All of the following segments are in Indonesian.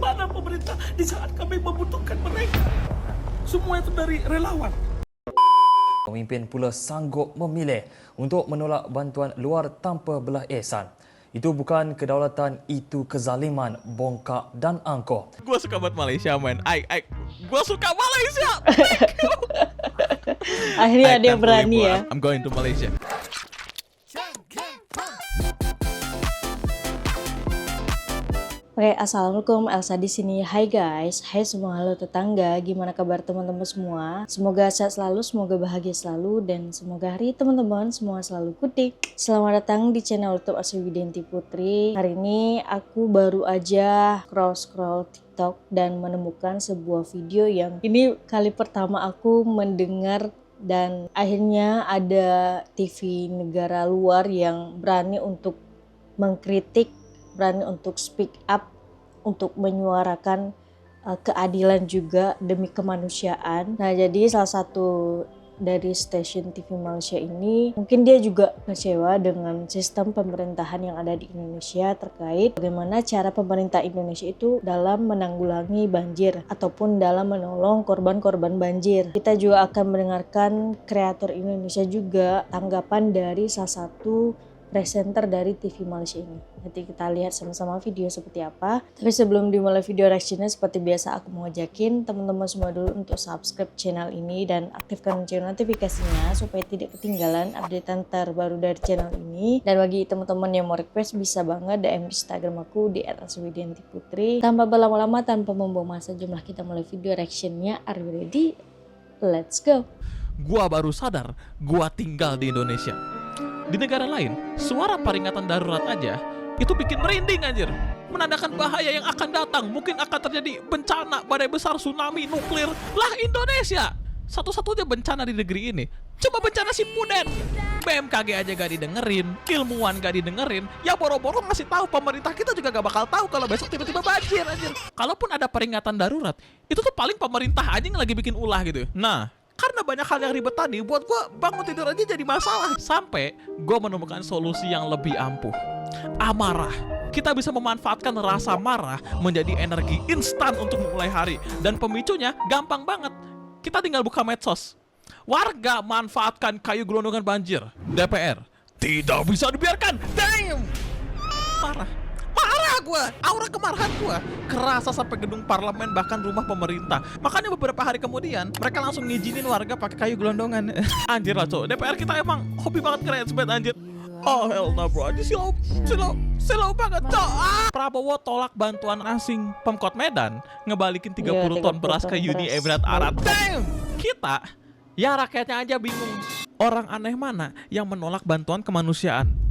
mana pemerintah di saat kami membutuhkan mereka? Semua itu dari relawan. Pemimpin pula sanggup memilih untuk menolak bantuan luar tanpa belah ihsan. Itu bukan kedaulatan, itu kezaliman, bongkak dan angkuh. Gua suka banget Malaysia, man. Gua suka Malaysia. Akhirnya ada yang berani ya. I'm going to Malaysia. Oke, assalamualaikum, Elsa di sini. Hai guys, hai semua, halo tetangga. Gimana kabar teman-teman semua? Semoga sehat selalu, semoga bahagia selalu, dan semoga hari teman-teman semua selalu kudik. Selamat datang di channel YouTube Asri Widianti Putri. Hari ini aku baru aja scroll TikTok dan menemukan sebuah video yang ini kali pertama aku mendengar, dan akhirnya ada TV negara luar yang berani untuk mengkritik, berani untuk speak up, untuk menyuarakan keadilan juga demi kemanusiaan. Nah, jadi salah satu dari stasiun TV Malaysia ini mungkin dia juga kecewa dengan sistem pemerintahan yang ada di Indonesia terkait bagaimana cara pemerintah Indonesia itu dalam menanggulangi banjir ataupun dalam menolong korban-korban banjir. Kita juga akan mendengarkan kreator Indonesia juga tanggapan dari salah satu presenter dari TV Malaysia ini. Nanti kita lihat sama-sama video seperti apa. Tapi sebelum dimulai video reactionnya, seperti biasa aku mau ngajakin teman-teman semua dulu untuk subscribe channel ini dan aktifkan lonceng notifikasinya supaya tidak ketinggalan updatean terbaru dari channel ini. Dan bagi teman-teman yang mau request bisa banget DM Instagram aku di @aswidiantiputri. Tanpa berlama-lama, tanpa membuang masa, jumlah kita mulai video reactionnya. Are you ready? Let's go. Gua baru sadar, gua tinggal di Indonesia. Di negara lain, suara peringatan darurat aja itu bikin merinding anjir. Menandakan bahaya yang akan datang. Mungkin akan terjadi bencana, badai besar, tsunami, nuklir. Lah Indonesia, satu-satunya bencana di negeri ini cuma bencana Simpuden. BMKG aja gak didengerin, ilmuwan gak didengerin. Ya boro-boro ngasih tahu pemerintah kita juga gak bakal tahu kalau besok tiba-tiba banjir anjir. Kalaupun ada peringatan darurat, itu tuh paling pemerintah aja yang lagi bikin ulah gitu. Nah, karena banyak hal yang ribet tadi, buat gue bangun tidur aja jadi masalah. Sampai gue menemukan solusi yang lebih ampuh. Amarah. Kita bisa memanfaatkan rasa marah menjadi energi instan untuk memulai hari. Dan pemicunya gampang banget. Kita tinggal buka medsos. Warga manfaatkan kayu gelondongan banjir. DPR tidak bisa dibiarkan. Damn! Marah gue, aura kemarahan gue kerasa sampai gedung parlemen, bahkan rumah pemerintah. Makanya beberapa hari kemudian mereka langsung ngizinin warga pakai kayu gelondongan. Anjir lah cowok, DPR kita emang hobi banget keren banget anjir. Oh hell no bro, ini slow banget cowok. Prabowo tolak bantuan asing. Pemkot Medan ngebalikin 30 ton beras ke Uni Emirat Arab. Damn! Kita, ya rakyatnya aja bingung. Orang aneh mana yang menolak bantuan kemanusiaan?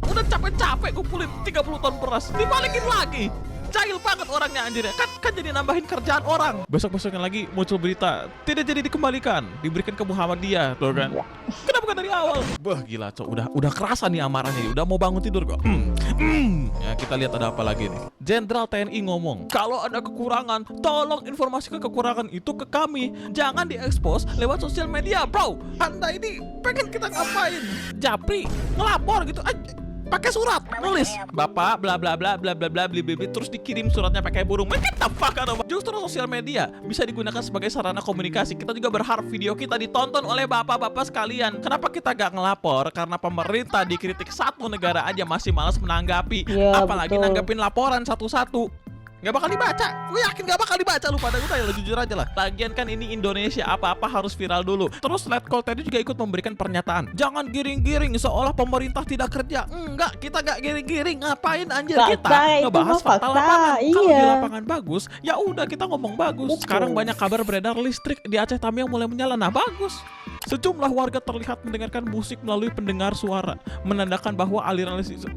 Udah capek-capek ngumpulin 30 ton beras, dibalikin lagi. Jahil banget orangnya anjir. Kan jadi nambahin kerjaan orang. Besok-besoknya lagi muncul berita tidak jadi dikembalikan, diberikan ke Muhammadiyah, tuh kan. Kenapa bukan dari awal? Bah gila cok, udah kerasa nih amarahnya, udah mau bangun tidur kok. Ya kita lihat ada apa lagi nih. Jenderal TNI ngomong, kalau ada kekurangan, tolong informasikan kekurangan itu ke kami. Jangan diekspos lewat sosial media, bro. Anda ini pengen kita ngapain? Japri ngelapor gitu. Pakai surat, nulis Bapak bla bla bla bla bla bla bla bla, terus dikirim suratnya pakai burung. Mereka tapak kan? Justru sosial media bisa digunakan sebagai sarana komunikasi. Kita juga berharap video kita ditonton oleh bapak-bapak sekalian. Kenapa kita gak ngelapor? Karena pemerintah dikritik satu negara aja masih malas menanggapi, ya, apalagi betul. nanggapin laporan satu-satu. Gak bakal dibaca, gue yakin gak bakal dibaca lu pada. Udah ya jujur aja lah. Lagian kan ini Indonesia, apa-apa harus viral dulu. Terus Letkol tadi juga ikut memberikan pernyataan, jangan giring-giring seolah pemerintah tidak kerja. Enggak, kita gak giring-giring. Ngapain anjir? Kita ngebahas fakta lapangan. Iya. Kalau di lapangan bagus, ya udah kita ngomong bagus. Betul. Sekarang banyak kabar beredar listrik di Aceh Tamiang mulai menyala. Nah bagus. Sejumlah warga terlihat mendengarkan musik melalui pendengar suara, menandakan bahwa aliran listrik.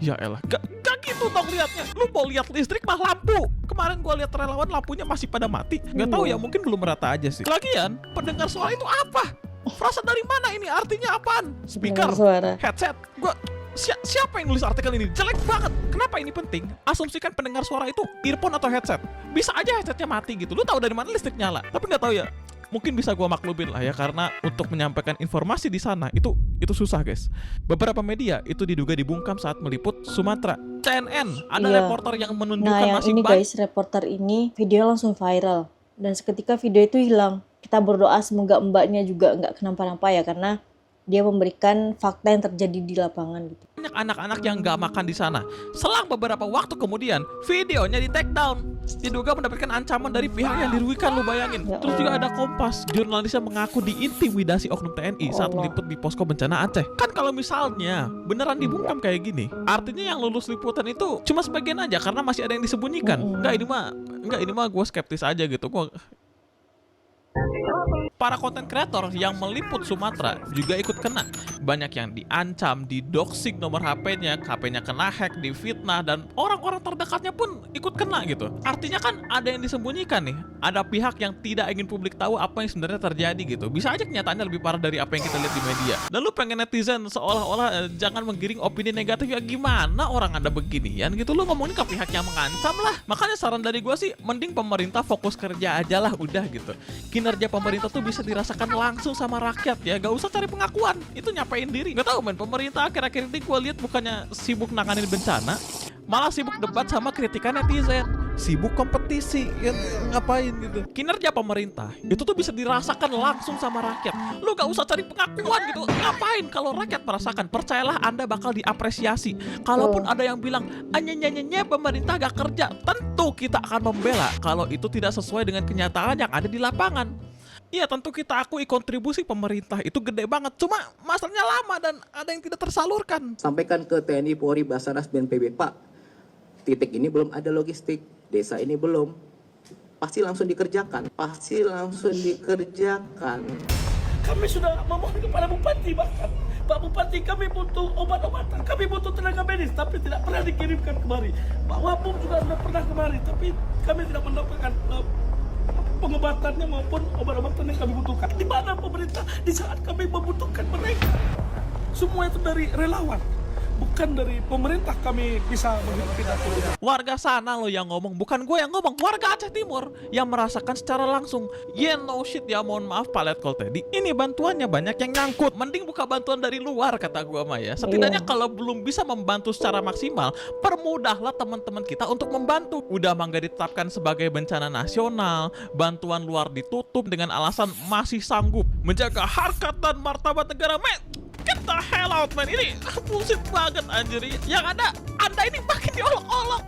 Ya elah, gak gitu dong liatnya. Lu mau lihat listrik mah lampu. Kemarin gua lihat relawan lampunya masih pada mati. Gak tahu ya, mungkin belum merata aja sih. Lagian, pendengar suara itu apa? Frasa dari mana ini? Artinya apaan? Speaker, headset. Gua siapa yang nulis artikel ini? Jelek banget. Kenapa ini penting? Asumsikan pendengar suara itu earphone atau headset. Bisa aja headsetnya mati gitu. Lu tahu dari mana listrik nyala? Tapi nggak tahu ya. mungkin bisa gua maklumin lah ya, karena untuk menyampaikan informasi di sana itu susah guys. Beberapa media itu diduga dibungkam saat meliput Sumatera. CNN ada Iya. reporter yang Nah, menunjukkan yang masih ini banyak. guys, reporter ini video langsung viral. Dan seketika video itu hilang. Kita berdoa semoga mbaknya juga nggak kenapa-napa ya, karena dia memberikan fakta yang terjadi di lapangan gitu. Banyak anak-anak yang nggak makan di sana. Selang beberapa waktu kemudian, videonya di take down. Diduga mendapatkan ancaman dari pihak yang dirugikan, lu bayangin. Ya Terus Allah. juga ada Kompas, jurnalisnya mengaku diintimidasi oknum TNI saat Allah. meliput di posko bencana Aceh. Kan kalau misalnya beneran dibungkam kayak gini, artinya yang lulus liputan itu cuma sebagian aja karena masih ada yang disembunyikan. Enggak, ini mah gue skeptis aja gitu. Para konten kreator yang meliput Sumatera juga ikut kena. Banyak yang diancam, didoxing nomor HP-nya kena hack, difitnah, dan orang-orang terdekatnya pun ikut kena gitu. Artinya kan ada yang disembunyikan nih. Ada pihak yang tidak ingin publik tahu apa yang sebenarnya terjadi gitu. Bisa aja kenyataannya lebih parah dari apa yang kita lihat di media. Dan lu pengen netizen seolah-olah jangan menggiring opini negatif, ya gimana orang ada beginian gitu. Lu ngomongin ke pihak yang mengancam lah. Makanya saran dari gua sih, mending pemerintah fokus kerja aja lah, udah gitu. Kinerja pemerintah tuh bisa dirasakan langsung sama rakyat ya, gak usah cari pengakuan, itu nyapain diri. Gak tau men, pemerintah akhir-akhir ini gue lihat bukannya sibuk nanganin bencana, malah sibuk debat sama kritikan netizen, sibuk kompetisi, ya, ngapain gitu. Kinerja pemerintah itu tuh bisa dirasakan langsung sama rakyat. Lu gak usah cari pengakuan gitu, ngapain? Kalau rakyat merasakan, percayalah Anda bakal diapresiasi. Kalaupun ada yang bilang anyenyenyenye pemerintah gak kerja, tentu kita akan membela kalau itu tidak sesuai dengan kenyataan yang ada di lapangan. Iya, tentu kita akui kontribusi pemerintah itu gede banget. Cuma masalahnya lama dan ada yang tidak tersalurkan. Sampaikan ke TNI, Polri, Basarnas, BNPB, Pak, titik ini belum ada logistik, desa ini belum. Pasti langsung dikerjakan. Kami sudah memohon kepada Bupati bahkan. Pak Bupati, kami butuh obat-obatan, kami butuh tenaga medis, tapi tidak pernah dikirimkan kemari. Pak Wapung juga sudah pernah kemari, tapi kami tidak mendapatkan pengobatannya maupun obat-obatan yang kami butuhkan. Di mana pemerintah di saat kami membutuhkan mereka? Semua itu dari relawan, bukan dari pemerintah kami bisa menghidupi dapur. Warga sana lo yang ngomong, bukan gue yang ngomong. Warga Aceh Timur yang merasakan secara langsung. Yeah, no shit ya, mohon maaf Pak Letkol Teddy. Ini bantuannya banyak yang nyangkut. Mending buka bantuan dari luar, kata gue mah ya. Setidaknya kalau belum bisa membantu secara maksimal, permudahlah teman-teman kita untuk membantu. Udah mah gak ditetapkan sebagai bencana nasional, bantuan luar ditutup dengan alasan masih sanggup menjaga harkat dan martabat negara. Men, get the hell out man, ini bullshit banget anjir. Yang ada, Anda ini makin diolok-olok.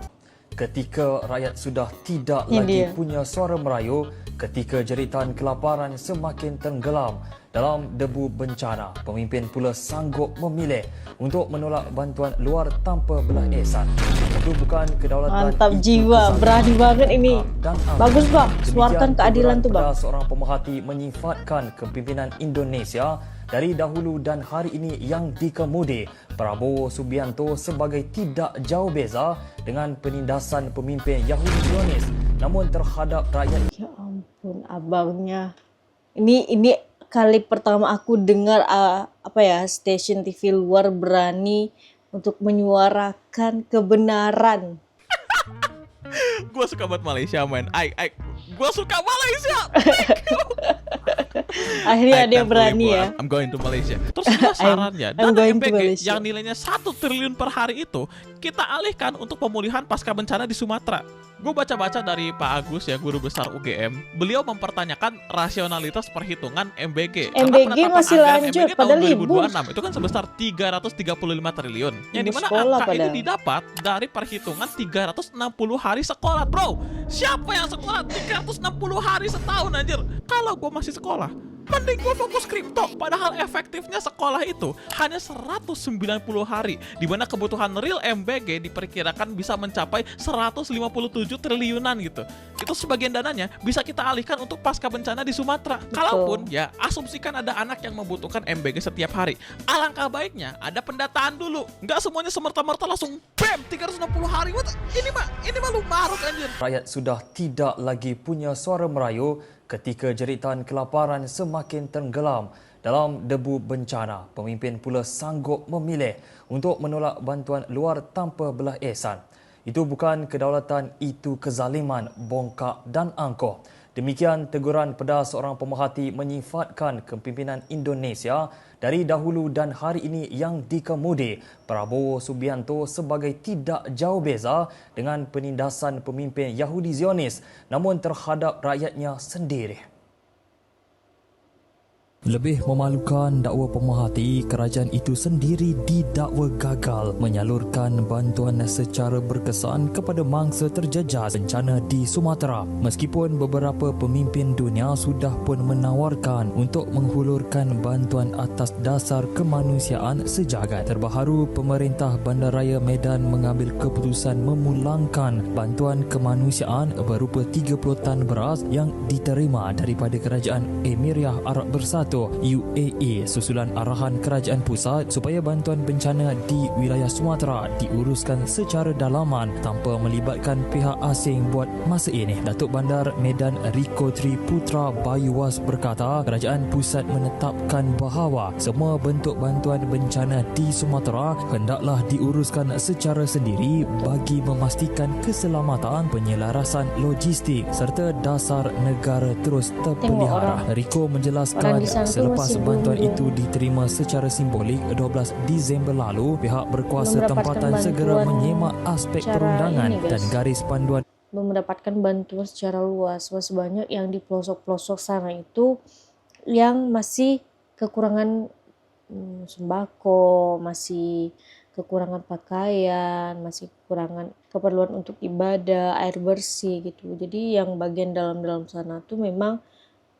Ketika rakyat sudah tidak Ini lagi dia. punya suara merayu, ketika jeritan kelaparan semakin tenggelam dalam debu bencana, pemimpin pula sanggup memilih untuk menolak bantuan luar tanpa belah ehsan. Itu bukan kedaulatan. Mantap itu jiwa, kezaliman berani banget ini. dan angka. Bagus bang, Demikian suarakan keadilan tuh bang. kebenaran seorang pemerhati menyifatkan kepimpinan Indonesia dari dahulu dan hari ini yang dikemudi Prabowo Subianto sebagai tidak jauh beza dengan penindasan pemimpin Yahudi Zionis, namun terhadap rakyat. Ya ampun abangnya. Ini kali pertama aku dengar stasiun TV luar berani untuk menyuarakan kebenaran. Gue suka banget Malaysia man. Gue suka Malaysia. Akhirnya ada yang I can't berani believe ya. I'm going to Malaysia. Terus juga sarannya, I'm dana going to MBG Malaysia. yang nilainya 1 triliun per hari itu kita alihkan untuk pemulihan pasca bencana di Sumatera. Gue baca-baca dari Pak Agus ya, guru besar UGM. Beliau mempertanyakan rasionalitas perhitungan MBG. Karena MBG penetapan masih anggaran lanjut, MBG padahal tahun libur. 2026 itu kan sebesar 335 triliun. Yang Libur dimana sekolah angka padahal. ini didapat dari perhitungan 360 hari sekolah. Bro, siapa yang sekolah 360 hari setahun anjir? Kalau gue masih sekolah, mending gue fokus kripto. Padahal efektifnya sekolah itu hanya 190 hari, di mana kebutuhan real MBG diperkirakan bisa mencapai 157 triliunan gitu. Itu sebagian dananya bisa kita alihkan untuk pasca bencana di Sumatera. Kalaupun ya asumsikan ada anak yang membutuhkan MBG setiap hari, alangkah baiknya ada pendataan dulu. Nggak semuanya semerta-merta langsung bam 360 hari. Ini mah lu maruk anjir. Rakyat sudah tidak lagi punya suara merayu ketika jeritan kelaparan semakin tenggelam dalam debu bencana. Pemimpin pula sanggup memilih untuk menolak bantuan luar tanpa belah ehsan. Itu bukan kedaulatan, itu kezaliman, bongkak dan angkuh. Demikian teguran pedas seorang pemerhati menyifatkan kepimpinan Indonesia dari dahulu dan hari ini yang dikemudi Prabowo Subianto sebagai tidak jauh beza dengan penindasan pemimpin Yahudi Zionis namun terhadap rakyatnya sendiri. Lebih memalukan, dakwa pemerhati kerajaan itu sendiri didakwa gagal menyalurkan bantuan secara berkesan kepada mangsa terjejas bencana di Sumatera. Meskipun beberapa pemimpin dunia sudah pun menawarkan untuk menghulurkan bantuan atas dasar kemanusiaan sejagat. Terbaru, pemerintah Bandaraya Medan mengambil keputusan memulangkan bantuan kemanusiaan berupa 30 tan beras yang diterima daripada Kerajaan Emiria Arab Bersatu UAE susulan arahan kerajaan pusat supaya bantuan bencana di wilayah Sumatera diuruskan secara dalaman tanpa melibatkan pihak asing buat masa ini. Datuk Bandar Medan Riko Tri Putra Bayuwas berkata kerajaan pusat menetapkan bahawa semua bentuk bantuan bencana di Sumatera hendaklah diuruskan secara sendiri bagi memastikan keselamatan, penyelarasan logistik serta dasar negara terus terpelihara. Riko menjelaskan selepas bantuan itu diterima secara simbolik 12 Disember lalu, pihak berkuasa tempatan segera menyemak aspek perundangan dan garis panduan. Belum mendapatkan bantuan secara luas. Masih banyak yang di pelosok-pelosok sana itu yang masih kekurangan sembako, masih kekurangan pakaian, masih kekurangan keperluan untuk ibadah, air bersih gitu. Jadi yang bagian dalam-dalam sana tuh memang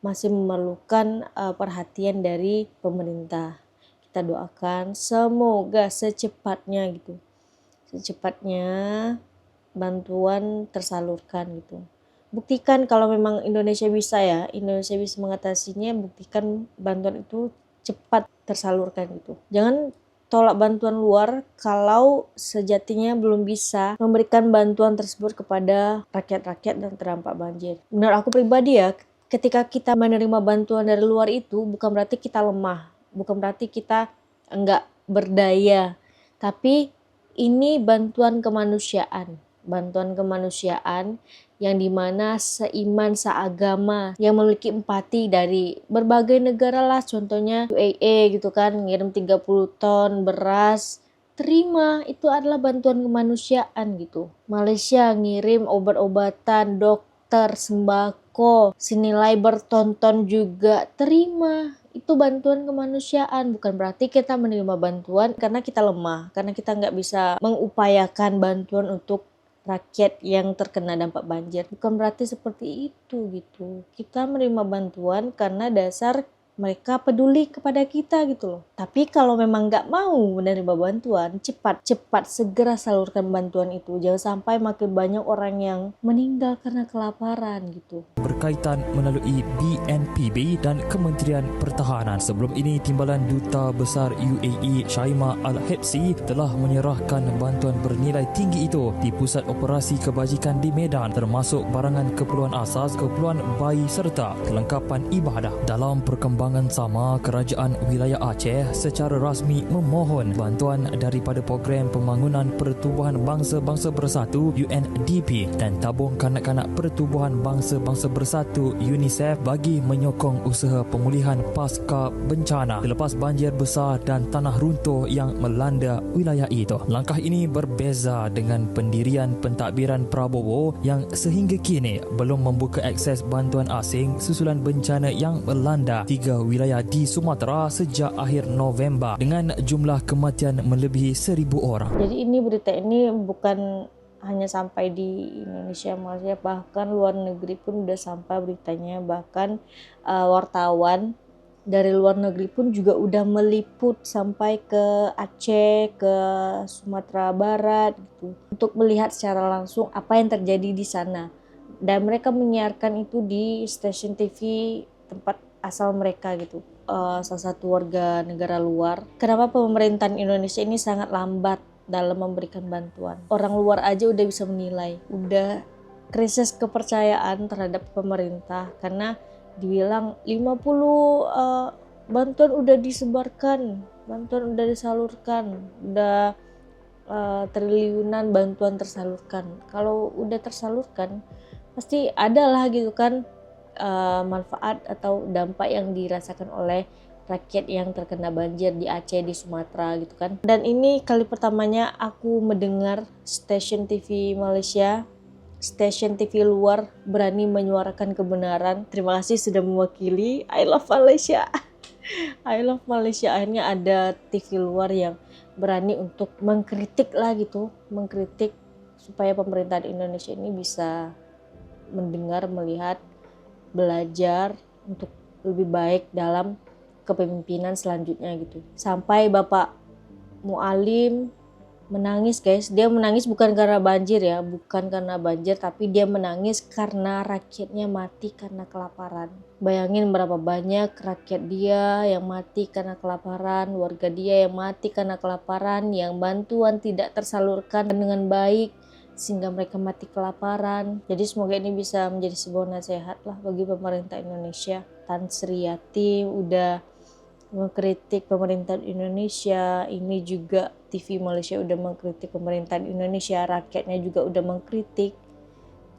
masih memerlukan perhatian dari pemerintah. Kita doakan semoga secepatnya bantuan tersalurkan gitu. Buktikan kalau memang Indonesia bisa mengatasinya, buktikan bantuan itu cepat tersalurkan gitu. Jangan tolak bantuan luar kalau sejatinya belum bisa memberikan bantuan tersebut kepada rakyat-rakyat yang terdampak banjir. Menurut aku pribadi ya, ketika kita menerima bantuan dari luar itu bukan berarti kita lemah, bukan berarti kita enggak berdaya, tapi ini bantuan kemanusiaan yang dimana seiman, seagama, yang memiliki empati dari berbagai negara lah, contohnya UAE gitu kan, ngirim 30 ton beras, terima, itu adalah bantuan kemanusiaan gitu. Malaysia ngirim obat-obatan, dokter, sembako senilai bertonton juga, terima. Itu bantuan kemanusiaan, bukan berarti kita menerima bantuan karena kita lemah, karena kita nggak bisa mengupayakan bantuan untuk rakyat yang terkena dampak banjir. Bukan berarti seperti itu gitu. Kita menerima bantuan karena dasar mereka peduli kepada kita gitu loh. Tapi kalau memang nggak mau menerima bantuan, cepat segera salurkan bantuan itu. Jangan sampai makin banyak orang yang meninggal karena kelaparan gitu. Berkaitan melalui BNPB dan Kementerian Pertahanan. Sebelum ini, Timbalan Duta Besar UAE Shaima Al-Hepsi telah menyerahkan bantuan bernilai tinggi itu di Pusat Operasi Kebajikan di Medan, termasuk barangan keperluan asas, keperluan bayi serta kelengkapan ibadah. Dalam perkembangan sama, Kerajaan Wilayah Aceh secara rasmi memohon bantuan daripada Program Pembangunan Pertubuhan Bangsa-Bangsa Bersatu UNDP dan Tabung Kanak-Kanak Pertubuhan Bangsa-Bangsa Bersatu UNICEF bagi menyokong usaha pemulihan pasca bencana selepas banjir besar dan tanah runtuh yang melanda wilayah itu. Langkah ini berbeza dengan pendirian pentadbiran Prabowo yang sehingga kini belum membuka akses bantuan asing susulan bencana yang melanda 3 wilayah di Sumatera sejak akhir November dengan jumlah kematian melebihi 1,000 orang. Jadi ini berita ini bukan hanya sampai di Indonesia, Malaysia, bahkan luar negeri pun udah sampai beritanya. Bahkan wartawan dari luar negeri pun juga udah meliput sampai ke Aceh, ke Sumatera Barat gitu, untuk melihat secara langsung apa yang terjadi di sana. Dan mereka menyiarkan itu di stasiun TV tempat asal mereka gitu. Salah satu warga negara luar. Kenapa pemerintahan Indonesia ini sangat lambat dalam memberikan bantuan? Orang luar aja udah bisa menilai, udah krisis kepercayaan terhadap pemerintah karena dibilang 50 bantuan udah disebarkan, bantuan udah disalurkan, udah triliunan bantuan tersalurkan. Kalau udah tersalurkan pasti ada lah gitu kan manfaat atau dampak yang dirasakan oleh rakyat yang terkena banjir di Aceh, di Sumatera gitu kan. Dan ini kali pertamanya aku mendengar stasiun TV Malaysia, stasiun TV luar berani menyuarakan kebenaran. Terima kasih sudah mewakili. I love Malaysia. I love Malaysia. Akhirnya ada TV luar yang berani untuk mengkritik lah gitu, mengkritik supaya pemerintahan Indonesia ini bisa mendengar, melihat, belajar untuk lebih baik dalam kepemimpinan selanjutnya gitu. Sampai Bapak Mualim menangis guys. Dia menangis bukan karena banjir ya, bukan karena banjir, tapi dia menangis karena rakyatnya mati karena kelaparan. Bayangin berapa banyak rakyat dia yang mati karena kelaparan, warga dia yang mati karena kelaparan, yang bantuan tidak tersalurkan dengan baik sehingga mereka mati kelaparan. Jadi semoga ini bisa menjadi sebuah nasihat lah bagi pemerintah Indonesia. Tan Sri Yati udah mengkritik pemerintahan Indonesia, ini juga TV Malaysia udah mengkritik pemerintahan Indonesia, rakyatnya juga udah mengkritik.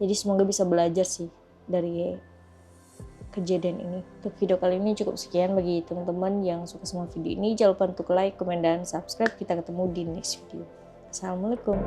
Jadi semoga bisa belajar sih dari kejadian ini. Untuk video kali ini cukup sekian. Bagi teman-teman yang suka sama video ini, jangan lupa untuk like, komen, dan subscribe. Kita ketemu di next video. Assalamualaikum.